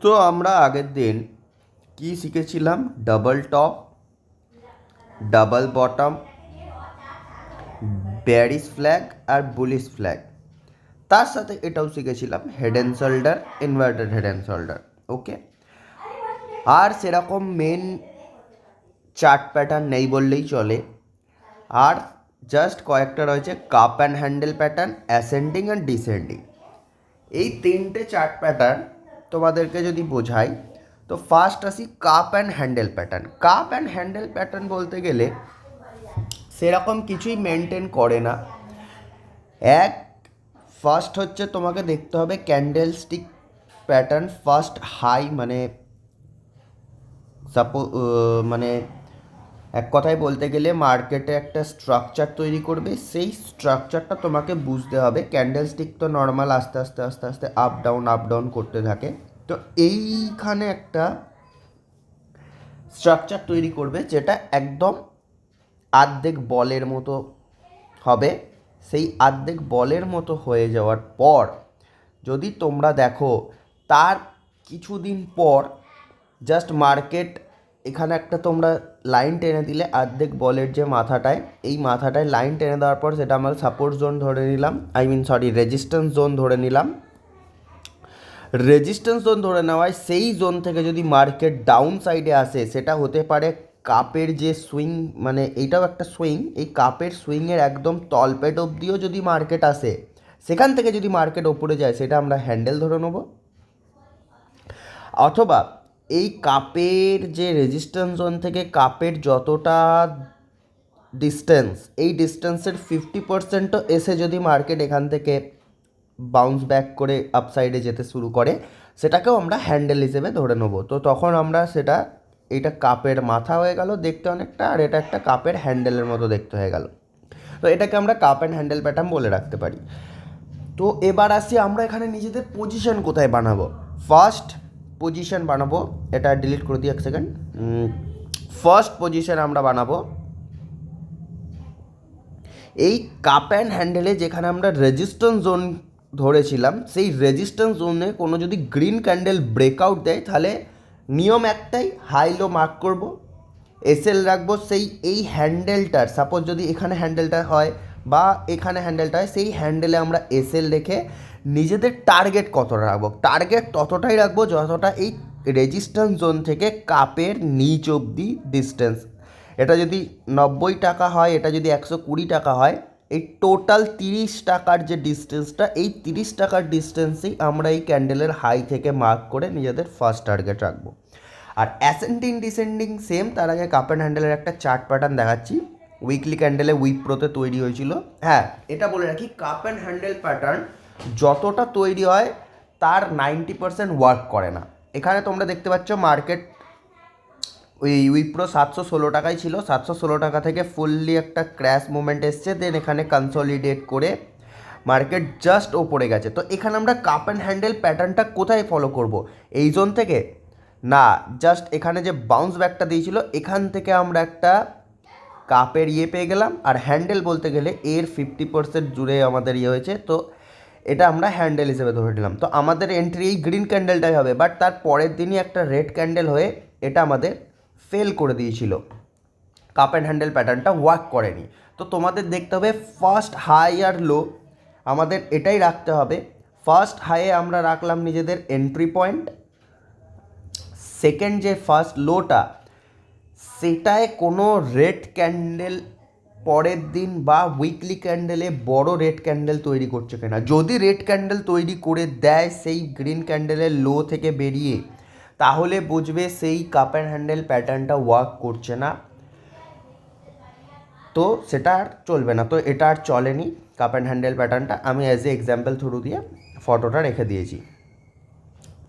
তো আমরা আগের দিন কি শিখেছিলাম? Double top, double bottom, bearish flag আর বুলিশ ফ্ল্যাগ। তার সাথে এটাও শিখেছিলাম head and shoulder, inverted head and shoulder. Okay, আর সেরকম মেন চার্ট প্যাটার্ন নেই বললেই চলে। আর জাস্ট কয়েকটা রয়েছে, cup and handle pattern, ascending and descending. এই তিনটে চার্ট প্যাটার্ন তোমাদেরকে যদি বোঝাই, তো ফার্স্ট আসি cup and handle pattern. Cup and handle pattern বলতে গেলে সেরকম কিছুই মেনটেন করে না। এক, ফার্স্ট হচ্ছে তোমাকে দেখতে হবে candlestick pattern first high, মানে মানে এক কথায় বলতে গেলে মার্কেটে একটা স্ট্রাকচার তৈরি করবে, সেই স্ট্রাকচারটা তোমাকে বুঝতে হবে। ক্যান্ডেল স্টিক তো নর্মাল আস্তে আস্তে আস্তে আস্তে আপ ডাউন করতে থাকে। তো এইখানে একটা স্ট্রাকচার তৈরি করবে যেটা একদম আর্ধেক বলের মতো হবে। সেই আর্ধেক বলের মতো হয়ে যাওয়ার পর যদি তোমরা দেখো, তার কিছুদিন পর জাস্ট মার্কেট এখানে একটা তোমরা লাইন টেনে দিলে অর্ধেক বলের যে মাথাটায়, এই মাথাটায় লাইন টেনে দেওয়ার পর সেটা আমরা সাপোর্ট জোন ধরে নিলাম, রেজিস্ট্যান্স জোন ধরে নিলাম। রেজিস্ট্যান্স জোন ধরে নেওয়ায় সেই জোন থেকে যদি মার্কেট ডাউন সাইডে আসে, সেটা হতে পারে কাপের যে সুইং, মানে এইটাও একটা সুইং, এই কাপের সুইংয়ের একদম তলপেট অবধিও যদি মার্কেট আসে, সেখান থেকে যদি মার্কেট ওপরে যায়, সেটা আমরা হ্যান্ডেল ধরে নেব। অথবা এই কাপের যে রেজিস্ট্যান্স জোন থেকে কাপের যতটা ডিস্টেন্স, এই ডিস্টেন্সের 50%ও এসে যদি মার্কেট এখান থেকে বাউন্স ব্যাক করে আপসাইডে যেতে শুরু করে, সেটাকেও আমরা হ্যান্ডেল হিসেবে ধরে নেবো। তো তখন আমরা সেটা, এইটা কাপের মাথা হয়ে গেল দেখতে অনেকটা, আর এটা একটা কাপের হ্যান্ডেলের মতো দেখতে হয়ে গেল। তো এটাকে আমরা কাপ অ্যান্ড হ্যান্ডেল প্যাটার্ন বলে রাখতে পারি। তো এবার আসি আমরা এখানে নিজেদের পজিশন কোথায় বানাবো। ফার্স্ট পজিশন বানাবো, এটা ডিলিট করে দিই এক সেকেন্ড। ফার্স্ট পজিশন আমরা বানাবো এই কাপ অ্যান্ড হ্যান্ডেলে, যেখানে আমরা রেজিস্ট্যান্স জোন ধরেছিলাম, সেই রেজিস্ট্যান্স জোনে কোনো যদি গ্রিন ক্যান্ডেল ব্রেকআউট দেয়, তাহলে নিয়ম একটাই, হাই লো মার্ক করব, এসএল রাখবো সেই এই হ্যান্ডেলটার। সাপোজ যদি এখানে হ্যান্ডেলটা হয় বা এখানে হ্যান্ডেলটা হয়, সেই হ্যান্ডেলে আমরা এসএল রেখে নিজেদের টার্গেট কতটা রাখবো, টার্গেট ততটাই রাখবো যতটা এই রেজিস্ট্যান্স জোন থেকে কাপের নিচ অবধি ডিস্টেন্স। এটা যদি 90 টাকা হয়, এটা যদি 120 টাকা হয়, এই টোটাল 30 টাকার যে ডিস্টেন্সটা, এই 30 টাকার ডিস্টেন্সেই আমরা এই ক্যান্ডেলের হাই থেকে মার্ক করে নিজেদের ফার্স্ট টার্গেট রাখবো। আর অ্যাসেন্ডিং ডিসেন্ডিং সেম। তার আগে কাপ অ্যান্ড হ্যান্ডেলের একটা চার্ট প্যাটার্ন দেখাচ্ছি, উইকলি ক্যান্ডেলে উইপ্রোতে তৈরি হয়েছিল। হ্যাঁ, এটা বলে রাখি, কাপ অ্যান্ড হ্যান্ডেল প্যাটার্ন যতটা তৈরি হয় তার 90% ওয়ার্ক করে না। এখানে তোমরা দেখতে পাচ্ছ মার্কেট ওই উইপ্রো 716 টাকায় ছিল, 716 টাকা থেকে ফুললি একটা ক্র্যাশ মুভমেন্ট এসছে, দেন এখানে কনসলিডেট করে মার্কেট জাস্ট ওপরে গেছে। তো এখানে আমরা কাপ অ্যান্ড হ্যান্ডেল প্যাটার্নটা কোথায় ফলো করব? এই জোন থেকে না, জাস্ট এখানে যে বাউন্স ব্যাকটা দিয়েছিল, এখান থেকে আমরা একটা কাপের পেয়ে গেলাম। আর হ্যান্ডেল বলতে গেলে এর 50% জুড়ে আমাদের হয়েছে, তো এটা আমরা হ্যান্ডেল হিসেবে ধরে নিলাম। তো আমাদের এন্ট্রি এই গ্রিন ক্যান্ডেলটাই হবে, বাট তার পরের দিনই একটা রেড ক্যান্ডেল হয়ে এটা আমাদের ফেল করে দিয়েছিল, কাপ অ্যান্ড হ্যান্ডেল প্যাটার্নটা ওয়ার্ক করেনি। তো তোমাদের দেখতে হবে ফার্স্ট হাই আর লো আমাদের এটাই রাখতে হবে। ফার্স্ট হাইয়ে আমরা রাখলাম নিজেদের এন্ট্রি পয়েন্ট, সেকেন্ড যে ফার্স্ট লোটা, সেটায় কোনো রেড ক্যান্ডেল পরের দিন বা উইকলি ক্যান্ডেলে বড় রেড ক্যান্ডেল তৈরি করছে কিনা। যদি রেড ক্যান্ডেল তৈরি করে দেয় সেই গ্রিন ক্যান্ডেলের লো থেকে বেরিয়ে, তাহলে বুঝবে সেই কাপ অ্যান্ড হ্যান্ডেল প্যাটার্নটা ওয়ার্ক করছে না, তো সেটা আর চলবে না। তো এটা আর চলেনি কাপ অ্যান্ড হ্যান্ডেল প্যাটার্নটা, আমি অ্যাজ এ এক্সাম্পল থ্রু দিয়ে ফটোটা রেখে দিয়েছি।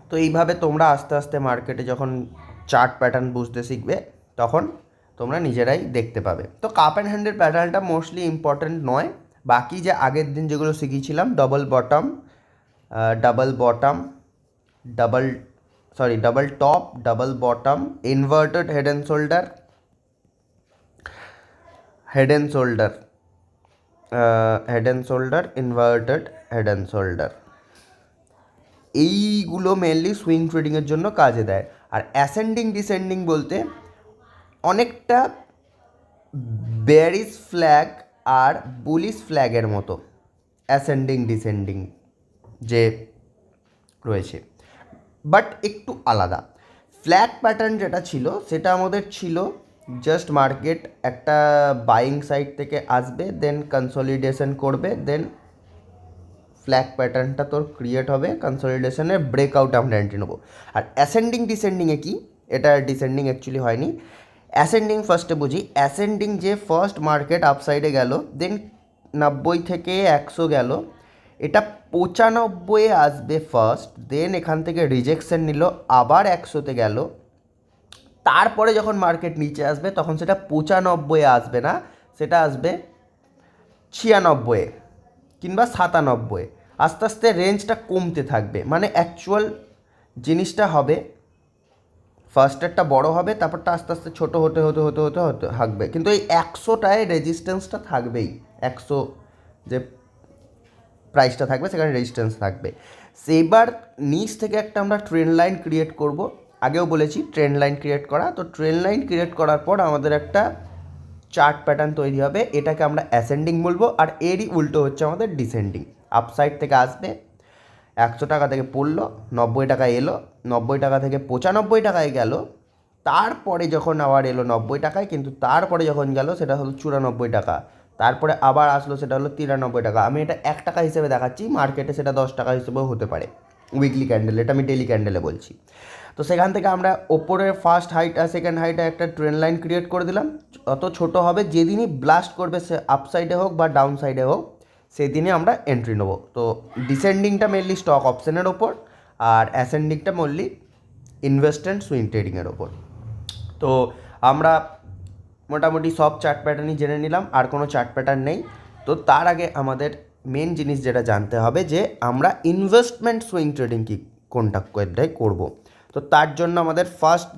তো এইভাবে তোমরা আস্তে আস্তে মার্কেটে যখন চার্ট প্যাটার্ন বুঝতে শিখবে, তখন তোমরা নিজেরাই দেখতে পাবে। তো কাপ অ্যান্ড হ্যান্ডেল প্যাটার্নটা মোস্টলি ইম্পর্ট্যান্ট নয়, বাকি যে আগের দিন যেগুলো শিখিয়েছিলাম, double bottom, double double top, double bottom, inverted head and shoulder, head and shoulder, head and shoulder, inverted head and shoulder, এইগুলো মেনলি সুইং ট্রেডিংয়ের জন্য কাজে দেয়। আর অ্যাসেন্ডিং ডিসেন্ডিং বলতে অনেকটা বেয়ারিশ ফ্ল্যাগ আর বুলিশ ফ্ল্যাগের মতো অ্যাসেন্ডিং ডিসেন্ডিং যে রয়েছে, বাট একটু আলাদা। ফ্ল্যাগ প্যাটার্ন যেটা ছিল সেটা আমাদের ছিল জাস্ট মার্কেট একটা বাইং সাইড থেকে আসবে, দেন কনসলিডেশন করবে, দেন ফ্ল্যাগ প্যাটার্নটা তোর ক্রিয়েট হবে, কনসলিডেশনের ব্রেকআউট আমরা এন্ট্রি নেবো। আর অ্যাসেন্ডিং ডিসেন্ডিংয়ে কি, এটা ডিসেন্ডিং অ্যাকচুয়ালি হয়নি, অ্যাসেন্ডিং ফার্স্টে বুঝি। অ্যাসেন্ডিং যে ফার্স্ট মার্কেট আপসাইডে গেল, দেন 90 থেকে 100 গেল, এটা 95 আসবে ফার্স্ট, দেন এখান থেকে রিজেকশন নিল, আবার 100-তে গেল, তারপরে যখন মার্কেট নিচে আসবে তখন সেটা 95 আসবে না, সেটা আসবে 96 কিংবা 97। আস্তে আস্তে রেঞ্জটা কমতে থাকবে, মানে অ্যাকচুয়াল জিনিসটা হবে ফার্স্টেরটা বড় হবে, তারপরটা আস্তে আস্তে ছোটো হতে হতে হতে হতে হতে থাকবে, কিন্তু এই 100টায় রেজিস্ট্যান্সটা থাকবেই। 100 যে প্রাইসটা থাকবে সেখানে রেজিস্ট্যান্স থাকবে। সেইবার নিচ থেকে একটা আমরা ট্রেন্ড লাইন ক্রিয়েট করব। আগেও বলেছি ট্রেন্ড লাইন ক্রিয়েট করা, তো ট্রেন্ড লাইন ক্রিয়েট করার পর আমাদের একটা চার্ট প্যাটার্ন তৈরি হবে, এটাকে আমরা অ্যাসেন্ডিং বলবো। আর এরই উল্টো হচ্ছে আমাদের ডিসেন্ডিং। আপসাইড থেকে আসবে, 100 টাকা থেকে পড়লো, 90 টাকায় এলো, 90 টাকা থেকে 95 টাকায় গেল, তারপরে যখন আবার এলো 90 টাকায়, কিন্তু তারপরে যখন গেল সেটা হলো 94 টাকা, তারপরে আবার আসলো সেটা হলো 93 টাকা। আমি এটা 1 টাকা হিসেবে দেখাচ্ছি, মার্কেটে সেটা 10 টাকা হিসেবেও হতে পারে উইকলি ক্যান্ডেল, এটা আমি ডেলি ক্যান্ডেলে বলছি। তো সেখান থেকে আমরা ওপরের ফার্স্ট হাইট আর সেকেন্ড হাইটে একটা ট্রেন্ড লাইন ক্রিয়েট করে দিলাম। অত ছোট হবে, যেদিনই ব্লাস্ট করবে সে আপসাইডে হোক বা ডাউন সাইডে হোক সেদিনে আমরা এন্ট্রি নেবো। তো ডিসেন্ডিংটা মেনলি স্টক অপশনের ওপর, আর অ্যাসেন্ডিংটা মেনলি ইনভেস্ট অ্যান্ড সুইং ট্রেডিংয়ের ওপর। তো আমরা মোটামুটি সব চার্ট প্যাটার্নই জেনে নিলাম, আর কোনো চার্ট প্যাটার্ন নেই। তো তার আগে আমাদের মেন জিনিস যেটা জানতে হবে যে আমরা ইনভেস্টমেন্ট সুইং ট্রেডিং কি কোনটা করবো। তো তার জন্য আমাদের ফার্স্ট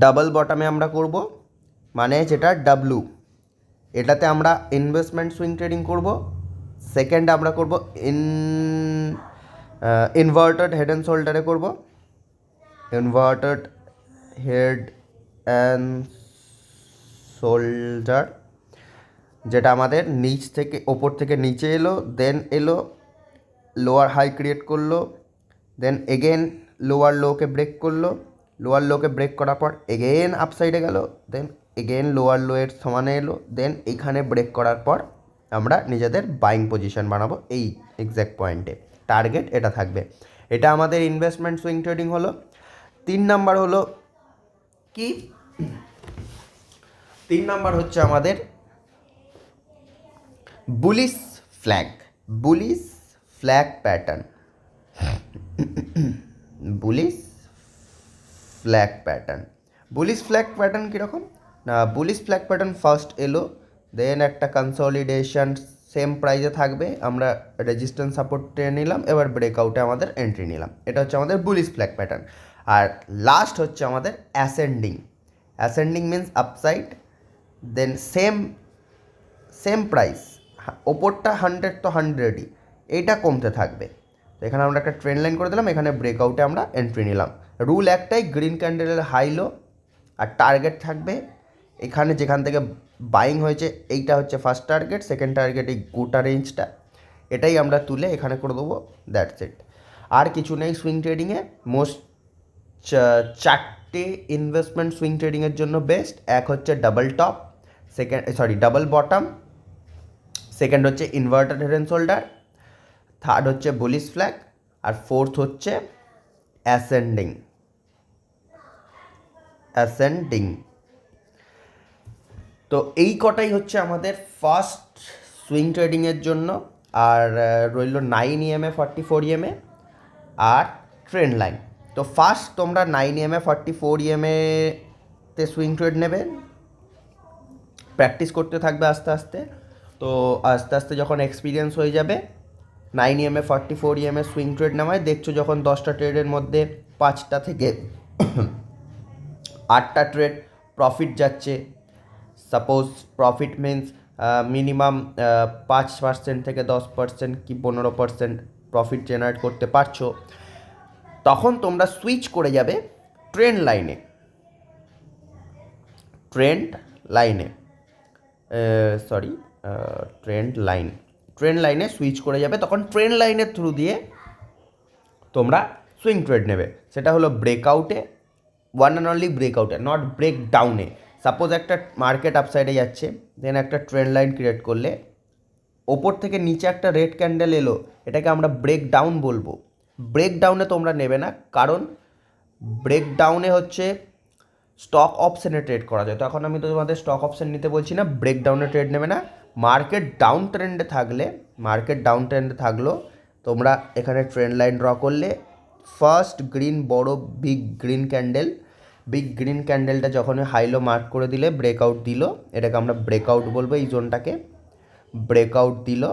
ডাবল বটমে আমরা করব, মানে যেটা ডাব্লু, এটাতে আমরা ইনভেস্টমেন্ট সুইং ট্রেডিং করব। সেকেন্ড আমরা করব ইনভার্টেড হেড অ্যান্ড শোল্ডারে করব, ইনভার্টেড হেড অ্যান্ড শোল্ডার, যেটা আমাদের নিচ থেকে ওপর থেকে নিচে এলো, দেন এলো লোয়ার হাই ক্রিয়েট করলো, দেন এগেন লোয়ার লোকে ব্রেক করলো, লোয়ার লোকে ব্রেক করার পর এগেন আপসাইডে গেল, দেন এগেন লোয়ার লোয়ের সমানে এলো, দেন এইখানে ব্রেক করার পর আমরা নিজেদের বাইং পজিশন বানাবো এই এক্স্যাক্ট পয়েন্টে। টার্গেট এটা থাকবে। এটা আমাদের ইনভেস্টমেন্ট সুইং ট্রেডিং হলো। 3 নাম্বার হলো কি, 3 নাম্বার হচ্ছে আমাদের bullish flag pattern. Bullish flag pattern কীরকম না, বুলিশ ফ্ল্যাগ প্যাটার্ন ফার্স্ট এলো, দেন একটা কনসলিডেশন সেম প্রাইসে থাকবে, আমরা রেজিস্ট্যান্স সাপোর্ট টেনে নিলাম, এবার ব্রেকআউটে আমাদের এন্ট্রি নিলাম। এটা হচ্ছে আমাদের বুলিশ ফ্ল্যাগ প্যাটার্ন। আর লাস্ট হচ্ছে আমাদের অ্যাসেন্ডিং মিনস আপসাইড, দেন সেম প্রাইস, ওপরটা 100 তো 100ই, এইটা কমতে থাকবে। তো এখানে আমরা একটা ট্রেন্ড লাইন করে দিলাম, এখানে ব্রেকআউটে আমরা এন্ট্রি নিলাম। রুল একটাই, গ্রিন ক্যান্ডেলের হাই লো, আর টার্গেট থাকবে এখানে যেখান থেকে বাইং হয়েছে, এইটা হচ্ছে ফার্স্ট টার্গেট, সেকেন্ড টার্গেট এই গোটা রেঞ্জটা, এটাই আমরা তুলে এখানে করে দেবো, দ্যাটস ইট। আর কিছু নেই সুইং ট্রেডিংয়ে। মোস্ট 4টে ইনভেস্টমেন্ট সুইং ট্রেডিংয়ের জন্য বেস্ট। এক হচ্ছে ডাবল বটম, সেকেন্ড হচ্ছে inverted head and shoulder, third হচ্ছে বুলিশ ফ্ল্যাগ, আর ফোর্থ হচ্ছে অ্যাসেন্ডিং। তো এই কটাই হচ্ছে আমাদের ফার্স্ট সুইং ট্রেডিংয়ের জন্য। আর রইল 9 EMA 44 EMA আর ট্রেন্ড লাইন। তো ফার্স্ট তোমরা 9 EMA 44 EMA তে সুইং ট্রেড নেবে, প্র্যাকটিস করতে থাকবে আস্তে আস্তে। তো আস্তে আস্তে যখন এক্সপিরিয়েন্স হয়ে যাবে, 9 EMA 44 EMA সুইং ট্রেড নেওয়ায় দেখছো যখন 10টা ট্রেডের মধ্যে 5টা থেকে 8টা ট্রেড প্রফিট যাচ্ছে, সাপোজ প্রফিট মিন্স মিনিমাম 5% থেকে 10% কি 15% প্রফিট জেনারেট করতে পারছো, তখন তোমরা সুইচ করে যাবে ট্রেন্ড লাইনে। ট্রেন্ড লাইনে সরি ট্রেন্ড লাইনে সুইচ করে যাবে। তখন ট্রেন্ড লাইনের থ্রু দিয়ে তোমরা সুইং ট্রেড নেবে। সেটা হলো ব্রেকআউটে, ওয়ান অ্যান্ড অনলি ব্রেকআউটে, নট ব্রেক ডাউনে। সাপোজ একটা মার্কেট আপসাইডে যাচ্ছে, দেন একটা ট্রেন্ড লাইন ক্রিয়েট করলে ওপর থেকে নিচে একটা রেড ক্যান্ডেল এলো, এটাকে আমরা ব্রেক ডাউন বলবো। ব্রেক ডাউনে তোমরা নেবে না, কারণ ব্রেক ডাউনে হচ্ছে স্টক অপশানে ট্রেড করা যায়। তো এখন আমি তো তোমাদের স্টক অপশান নিতে বলছি না, ব্রেক ডাউনে ট্রেড নেবে না। মার্কেট ডাউন ট্রেন্ডে থাকলো তোমরা এখানে ট্রেন্ড লাইন ড্র করলে ফার্স্ট গ্রিন বড় বিগ গ্রিন ক্যান্ডেলটা যখন হাইলো মার্ক করে দিলে ব্রেকআউট দিল, এটাকে আমরা ব্রেকআউট বলবো। এই জোনটাকে ব্রেকআউট দিল,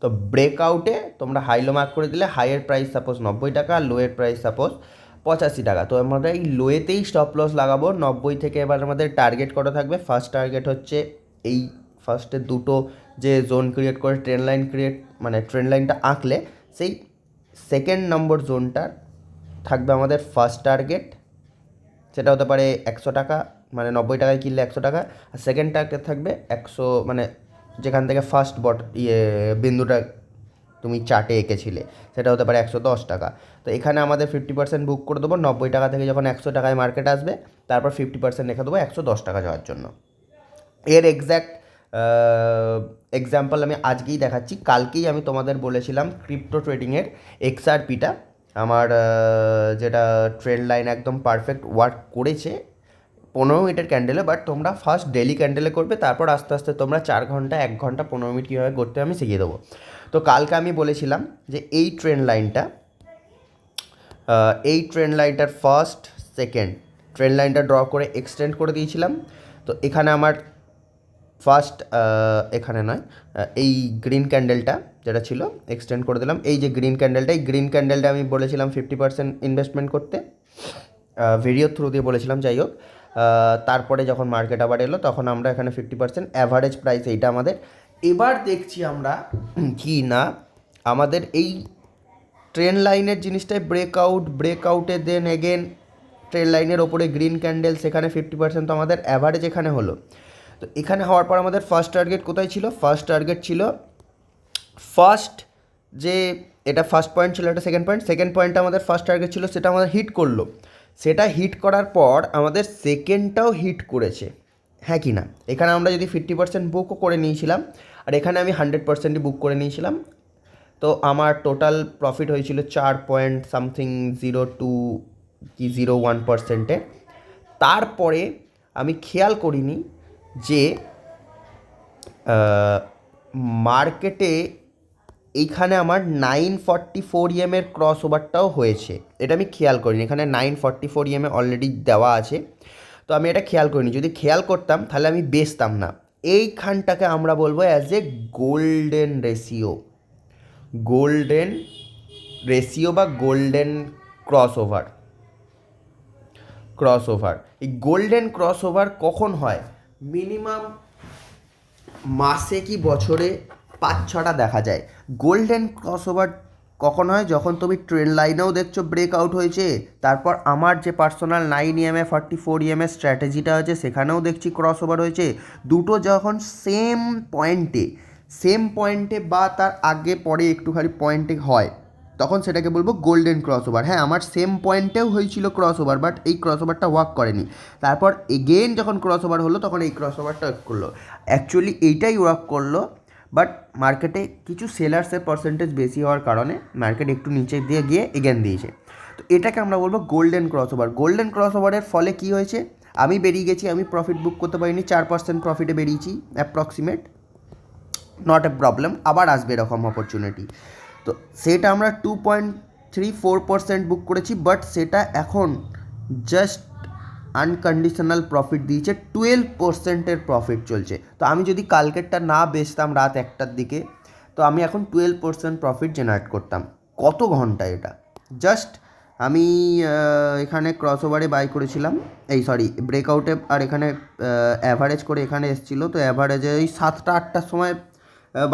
তো ব্রেকআউটে তোমরা হাইলো মার্ক করে দিলে, হাইয়ের প্রাইস সাপোজ 90 টাকা, লোয়ের প্রাইস সাপোজ 85 টাকা। তো আমরা এই লোয়েতেই স্টপ লস লাগাবো 90 থেকে। এবার আমাদের টার্গেট করা থাকবে, ফার্স্ট টার্গেট হচ্ছে এই ফার্স্টের দুটো যে জোন ক্রিয়েট করে ট্রেন্ড লাইনটা আঁকলে সেই সেকেন্ড নম্বর জোনটার থাকবে আমাদের ফার্স্ট টার্গেট। সেটা হতে পারে 100 টাকা, মানে 90 টাকায় কিনলে 100 টাকা। আর সেকেন্ড টার্গেট থাকবে 100, মানে যেখান থেকে ফার্স্ট বিন্দুটা তুমি চার্টে এঁকেছিলে, সেটা হতে পারে 110 টাকা। তো এখানে আমাদের 50% বুক করে দেবো। 90 টাকা থেকে যখন 100 টাকায় মার্কেট আসবে, তারপর 50% রেখে দেবো 110 টাকা যাওয়ার জন্য। এর এক্স্যাক্ট এক্সাম্পল আমি আজকেই দেখাচ্ছি। কালকেই আমি তোমাদের বলেছিলাম ক্রিপ্টো ট্রেডিংয়ের XRPটা আমার যেটা ট্রেন্ড লাইন একদম পারফেক্ট ওয়ার্ক করেছে 15 মিনিটের ক্যান্ডেলে। বাট তোমরা ফার্স্ট ডেলি ক্যান্ডেলে করবে, তারপর আস্তে আস্তে তোমরা 4 ঘন্টা, 1 ঘন্টা, 15 মিনিট কীভাবে করতে আমি শিখিয়ে দেবো। তো কালকে আমি বলেছিলাম যে এই ট্রেন্ড লাইনটার ফার্স্ট সেকেন্ড ট্রেন্ড লাইনটা ড্র করে এক্সটেন্ড করে দিয়েছিলাম। তো এখানে আমার ফার্স্ট এখানে নয়, এই গ্রিন ক্যান্ডেলটা যেটা ছিল এক্সটেন্ড করে দিলাম। এই যে গ্রিন ক্যান্ডেলটা আমি বলেছিলাম 50% ইনভেস্টমেন্ট করতে, ভিডিওর থ্রু দিয়ে বলেছিলাম। যাই হোক, তারপরে যখন মার্কেট আবার এলো তখন আমরা এখানে 50% অ্যাভারেজ প্রাইস এইটা আমাদের। এবার দেখছি আমরা কি না আমাদের এই ট্রেন্ড লাইনের জিনিসটাই ব্রেকআউটে দেন এগেন ট্রেন্ড লাইনের ওপরে গ্রিন ক্যান্ডেল, সেখানে 50% তো আমাদের অ্যাভারেজ এখানে হলো। তো এখানে হওয়ার পর আমাদের ফার্স্ট টার্গেট কোথায় ছিল? ফার্স্ট টার্গেট ছিল যে এটা ফার্স্ট পয়েন্ট ছিল, এটা সেকেন্ড পয়েন্টটা আমাদের ফার্স্ট টার্গেট ছিল, সেটা আমাদের হিট করলো। সেটা হিট করার পর আমাদের সেকেন্ডটাও হিট করেছে, হ্যাঁ কি না? এখানে আমরা যদি 50% বুকও করে নিয়েছিলাম, আর এখানে আমি 100%ই বুক করে নিয়েছিলাম। তো আমার টোটাল প্রফিট হয়েছিল 4.02 কি 01%। তারপরে আমি খেয়াল করিনি যে মার্কেটে এইখানে আমার 944 EM-এর ক্রস ওভারটাও হয়েছে, এটা আমি খেয়াল করিনি। এখানে 944 EM অলরেডি দেওয়া আছে, তো আমি এটা খেয়াল করিনি। যদি খেয়াল করতাম তাহলে আমি বেচতাম না। এইখানটাকে আমরা বলবো অ্যাজ এ গোল্ডেন রেশিও বা গোল্ডেন ক্রস ওভার। এই গোল্ডেন ক্রস ওভার কখন হয়? মিনিমাম মাসে কি বছরে 5-6টা দেখা যায়। গোল্ডেন ক্রস ওভার কখন হয়? যখন তুমি ট্রেন্ড লাইনেও দেখছো ব্রেকআউট হয়েছে, তারপর আমার যে পার্সোনাল 9 EM 44 EM স্ট্র্যাটেজিটা আছে সেখানেও দেখছি ক্রস ওভার হয়েছে। দুটো যখন সেম পয়েন্টে বা তার আগে পরে একটুখানি পয়েন্টে হয়, তখন সেটাকে বলবো গোল্ডেন ক্রস ওভার। হ্যাঁ, আমার সেম পয়েন্টেও হয়েছিল ক্রস ওভার, বাট এই ক্রস ওভারটা ওয়ার্ক করেনি। তারপর এগেন যখন ক্রস ওভার হলো তখন এই ক্রস ওভারটা ওয়ার্ক করলো। অ্যাকচুয়ালি এইটাই ওয়ার্ক করলো, বাট মার্কেটে কিছু সেলার্সের পার্সেন্টেজ বেশি হওয়ার কারণে মার্কেট একটু নিচে দিয়ে গিয়ে এগেন দিয়েছে। তো এটাকে আমরা বলবো golden cross over. Golden cross ওভারের ফলে কী হয়েছে? আমি বেরিয়ে গেছি, আমি প্রফিট বুক করতে পারিনি, 4% প্রফিটে বেরিয়েছি অ্যাপ্রক্সিমেট, নট এ প্রবলেম, আবার আসবে এরকম অপরচুনিটি। তো সেটা আমরা 2.34% বুক করেছি, বাট সেটা এখন জাস্ট আনকন্ডিশনাল প্রফিট দিয়েছে, 12%-এর প্রফিট চলছে। তো আমি যদি কালকেরটা না বেচতাম রাত 1টার দিকে, তো আমি এখন 12% প্রফিট জেনারেট করতাম। কত ঘন্টা এটা? জাস্ট আমি এখানে ক্রস ওভারে বাই করেছিলাম, ব্রেকআউটে, আর এখানে অ্যাভারেজ করে এখানে এসেছিলো, তো অ্যাভারেজে ওই 7টা 8টার সময়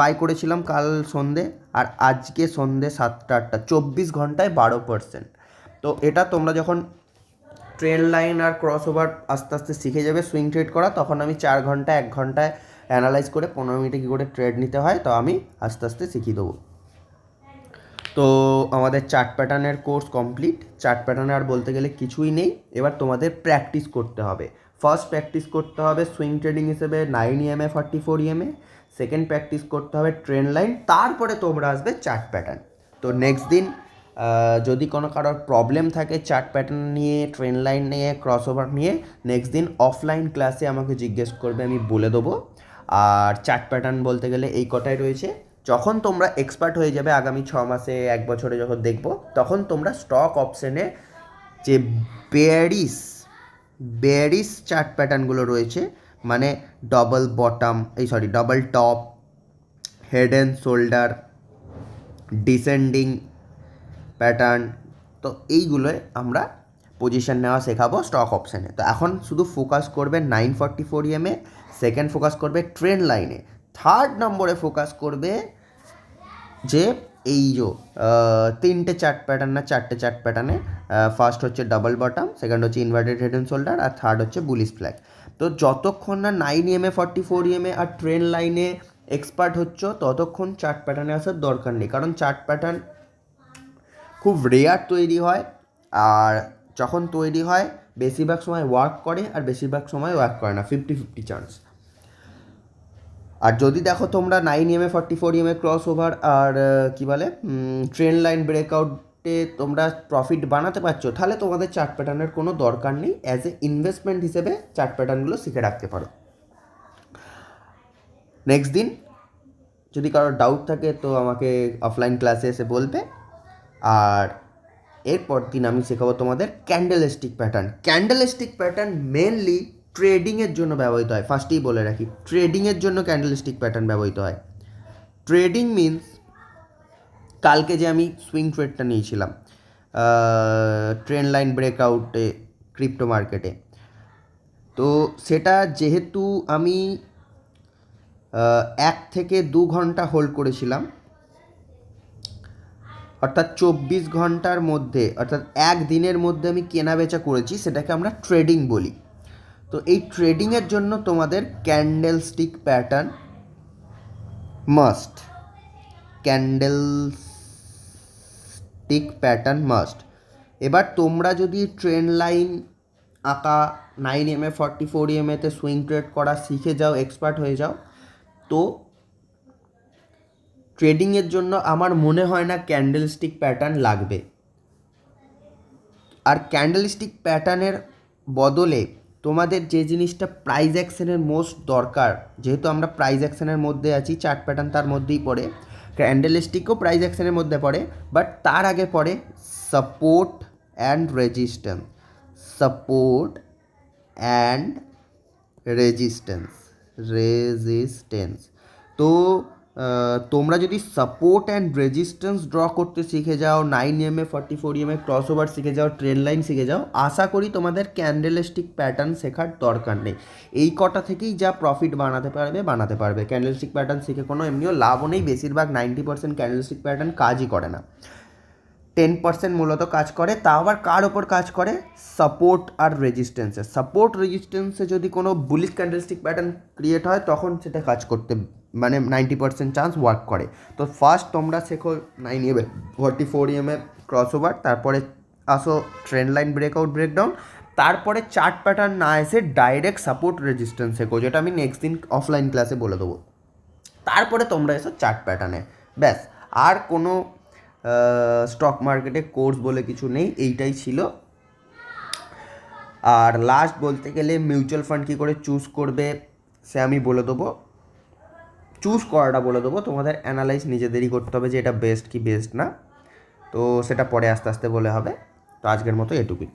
বাই করেছিলাম কাল সন্ধে, আর আজকে সন্ধে 7টা 8টা, 24 ঘন্টায় 12%। তো এটা তোমরা যখন ট্রেন লাইন আর ক্রস ওভার আস্তে আস্তে শিখে যাবে সুইং ট্রেড করা, তখন আমি 4 ঘন্টা 1 ঘন্টায় অ্যানালাইজ করে 15 মিনিটে কী করে ট্রেড নিতে হয় তো আমি আস্তে আস্তে শিখিয়ে দেবো। তো আমাদের চার্ট প্যাটার্নের কোর্স কমপ্লিট। চার্ট প্যাটার্নে আর বলতে গেলে কিছুই নেই, এবার তোমাদের প্র্যাকটিস করতে হবে। ফার্স্ট প্র্যাকটিস করতে হবে সুইং ট্রেডিং হিসেবে 9 EMA 44 EMA, সেকেন্ড প্র্যাকটিস করতে হবে ট্রেন্ড লাইন, তারপরে তোমরা আসবে চার্ট প্যাটার্ন। তো নেক্সট দিন যদি কোনো কারোর প্রবলেম থাকে চার্ট প্যাটার্ন নিয়ে, ট্রেন্ড লাইন নিয়ে, ক্রস ওভার নিয়ে, নেক্সট দিন অফলাইন ক্লাসে আমাকে জিজ্ঞেস করবে, আমি বলে দেবো। আর চার্ট প্যাটার্ন বলতে গেলে এই কটাই রয়েছে। যখন তোমরা এক্সপার্ট হয়ে যাবে আগামী 6 মাসে 1 বছরে যখন দেখবো, তখন তোমরা স্টক অপশানে যে বেয়ারিস চার্ট প্যাটার্নগুলো রয়েছে, মানে double top, head and shoulder, descending pattern, তো এইগুলোয় আমরা পজিশন নেওয়া শেখাবো স্টক অপশানে। তো এখন শুধু ফোকাস করবে 944 EMA, সেকেন্ড ফোকাস করবে ট্রেন্ড লাইনে, থার্ড নম্বরে ফোকাস করবে যে এই যে 3টে চার্ট প্যাটার্ন না 4টে চার্ট প্যাটার্নে, ফার্স্ট হচ্ছে ডাবল বটম, সেকেন্ড হচ্ছে ইনভার্টেড হেড অ্যান্ড শোল্ডার, আর থার্ড হচ্ছে বুলিশ ফ্ল্যাগ। তো যতক্ষণ না 9 EMA 44 EMA আর ট্রেন্ড লাইনে এক্সপার্ট হচ্ছ, ততক্ষণ চার্ট প্যাটার্নে আসার দরকার নেই, কারণ চার্ট প্যাটার্ন খুব রেয়ার তৈরি হয়, আর যখন তৈরি হয় বেশিরভাগ সময় ওয়ার্ক করে আর বেশিরভাগ সময় ওয়ার্ক করে না, 50-50 চান্স। আর যদি দেখো তোমরা 9 EMA 44 EMA ক্রস ওভার আর কী বলে ট্রেন্ড লাইন ব্রেকআউটে তোমরা প্রফিট বানাতে পারছো, তাহলে তোমাদের চার্ট প্যাটার্নের কোনো দরকার নেই, অ্যাজ এ ইনভেস্টমেন্ট হিসেবে চার্ট প্যাটার্নগুলো শিখে রাখতে পারো। নেক্সট দিন যদি কারোর ডাউট থাকে তো আমাকে অফলাইন ক্লাসে এসে বলবে। আর এরপর দিন আমি শেখাবো তোমাদের candlestick pattern. Candlestick pattern mainly ট্রেডিংয়ের জন্য ব্যবহৃত হয়, ফার্স্টেই বলে রাখি, ট্রেডিংয়ের জন্য ক্যান্ডেলস্টিক প্যাটার্ন ব্যবহৃত হয়। ট্রেডিং মিনস কালকে যে আমি সুইং ট্রেডটা নিয়েছিলাম ট্রেন্ড লাইন ব্রেকআউটে ক্রিপ্টো মার্কেটে, তো সেটা যেহেতু আমি 1 থেকে 2 ঘন্টা হোল্ড করেছিলাম, অর্থাৎ 24 ঘন্টার মধ্যে, অর্থাৎ একদিনের মধ্যে আমি কেনা বেচা করেছি, সেটাকে আমরা ট্রেডিং বলি। তো এই ট্রেডিংয়ের জন্য তোমাদের ক্যান্ডেলস্টিক প্যাটার্ন মাস্ট, এবার তোমরা যদি ট্রেন্ড লাইন আঁকা 9 EMA 44 EMA সুইং ট্রেড করা শিখে যাও, এক্সপার্ট হয়ে যাও, তো ট্রেডিংয়ের জন্য আমার মনে হয় না ক্যান্ডেলস্টিক প্যাটার্ন লাগবে। আর ক্যান্ডেলস্টিক প্যাটার্নের বদলে তোমাদের যে জিনিসটা প্রাইস অ্যাকশনের মোস্ট দরকার, যেহেতু আমরা প্রাইস অ্যাকশনের মধ্যে আছি, চার্ট প্যাটার্ন তার মধ্যেই পড়ে, ক্যান্ডেলস্টিকও প্রাইস অ্যাকশনের মধ্যে পড়ে, বাট তার আগে পড়ে সাপোর্ট অ্যান্ড রেজিস্ট্যান্স। তো তোমরা যদি সাপোর্ট অ্যান্ড রেজিস্ট্যান্স ড্র করতে শিখে যাও, 9 EMA 44 EMA ক্রস ওভার শিখে যাও, ট্রেন্ড লাইন শিখে যাও, আশা করি তোমাদের ক্যান্ডেলস্টিক প্যাটার্ন শেখার দরকার নেই। এই কটা থেকেই যা প্রফিট বানাতে পারবে। ক্যান্ডেলস্টিক প্যাটার্ন শিখে কোনো এমনিও লাভও নেই, বেশিরভাগ 90% ক্যান্ডেলস্টিক প্যাটার্ন কাজই করে না, 10% মূলত কাজ করে, তা আবার কার ওপর কাজ করে, সাপোর্ট আর রেজিস্ট্যান্সে যদি কোনো বুলিশ ক্যান্ডেলস্টিক প্যাটার্ন ক্রিয়েট হয় তখন সেটা কাজ করতে, মানে 90% চান্স ওয়ার্ক করে। তো ফার্স্ট তোমরা শেখো 9 EMA 44 EMA ক্রস ওভার, তারপরে আসো ট্রেন্ড লাইন ব্রেকডাউন, তারপরে চার্ট প্যাটার্ন না এসে ডাইরেক্ট সাপোর্ট রেজিস্ট্যান্স শেখো, যেটা আমি নেক্সট দিন অফলাইন ক্লাসে বলে দেবো। তারপরে তোমরা এসো চার্ট প্যাটার্নে, ব্যাস। আর কোনো স্টক মার্কেটে কোর্স বলে কিছু নেই, এইটাই ছিল। আর লাস্ট বলতে গেলে মিউচুয়াল ফান্ড কী করে চুজ করবে সে আমি বলে দেবো, চুজ করাটা বলে দেবো, তোমাদের অ্যানালাইজ নিজেদেরই করতে হবে যে এটা বেস্ট কি বেস্ট না, তো সেটা পরে আস্তে আস্তে বলে হবে। তো আজকের মতো এটুকুই।